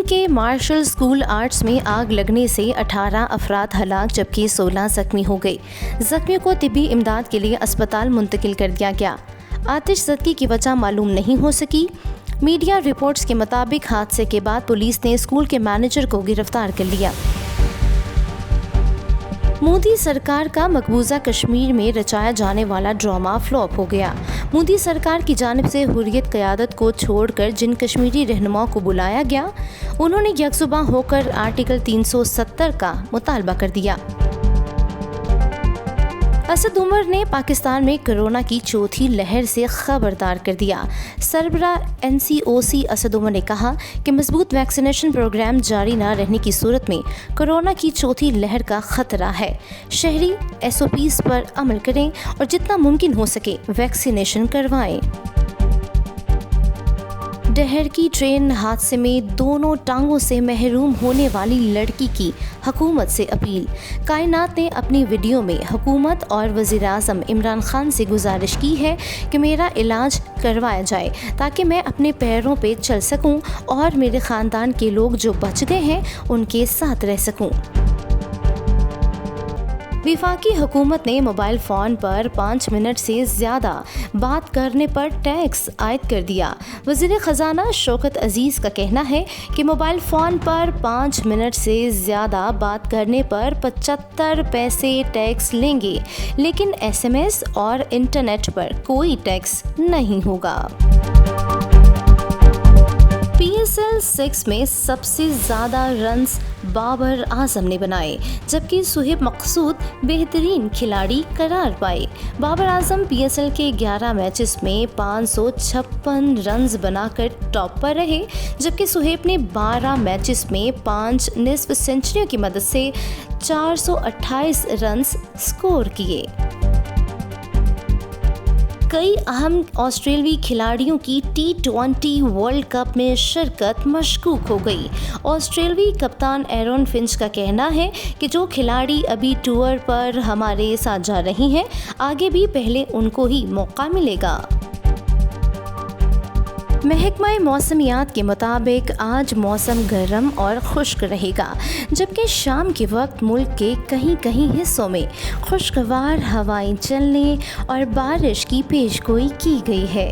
के martial school arts में आग लगने से 18 अफराद हलाक जबकि 16 जख्मी हो गए। जख्मियों को तिब्बी इमदाद के लिए अस्पताल मुंतकिल कर दिया गया। आतिशज़दगी की वजह मालूम नहीं हो सकी। मीडिया रिपोर्ट्स के मुताबिक हादसे के बाद पुलिस ने स्कूल के मैनेजर को गिरफ्तार कर लिया। मोदी सरकार का मकबूजा कश्मीर में रचाया जाने वाला ड्रामा फ्लॉप हो गया। मोदी सरकार की जानिब से हुर्रियत क़यादत को छोड़कर जिन कश्मीरी रहनुमाओं को बुलाया गया, उन्होंने यकजुबां होकर आर्टिकल 370 का मुतालबा कर दिया। असद उमर ने पाकिस्तान में कोरोना की चौथी लहर से खबरदार कर दिया। सरबरा NCOC असद उमर ने कहा कि मजबूत वैक्सीनेशन प्रोग्राम जारी न रहने की सूरत में कोरोना की चौथी लहर का खतरा है। शहरी SOPs पर अमल करें और जितना मुमकिन हो सके वैक्सीनेशन करवाएं। डहर की ट्रेन हादसे में दोनों टांगों से महरूम होने वाली लड़की की हुकूमत से अपील। कायनात ने अपनी वीडियो में हुकूमत और वज़ीर-ए-आज़म इमरान खान से गुजारिश की है कि मेरा इलाज करवाया जाए ताकि मैं अपने पैरों पे चल सकूं और मेरे ख़ानदान के लोग जो बच गए हैं उनके साथ रह सकूं। वफाकी हुकूमत ने मोबाइल फ़ोन पर 5 मिनट से ज़्यादा बात करने पर टैक्स आयद कर दिया। वज़ीर ख़जाना शौकत अज़ीज़ का कहना है कि मोबाइल फ़ोन पर 5 मिनट से ज़्यादा बात करने पर 75 पैसे टैक्स लेंगे, लेकिन SMS और इंटरनेट पर कोई टैक्स नहीं होगा। PSL 6 में सबसे ज़्यादा रन्स बाबर आजम ने बनाए, जबकि सुहेब मकसूद बेहतरीन खिलाड़ी करार पाए। बाबर आजम PSL के 11 मैचेस में 556 रन्स बनाकर टॉप पर रहे, जबकि सुहेब ने 12 मैचेस में 5 निस्फ सेंचुरियों की मदद से 428 रन्स स्कोर किए। कई अहम ऑस्ट्रेलियाई खिलाड़ियों की T20 वर्ल्ड कप में शिरकत मशकूक हो गई। ऑस्ट्रेलियाई कप्तान एरन फिंच का कहना है कि जो खिलाड़ी अभी टूर पर हमारे साथ जा रही हैं, आगे भी पहले उनको ही मौका मिलेगा। महकमा मौसमियात के मुताबिक आज मौसम गर्म और खुश्क रहेगा, जबकि शाम के वक्त मुल्क के कहीं कहीं हिस्सों में खुशगवार हवाएं चलने और बारिश की पेशगोई की गई है।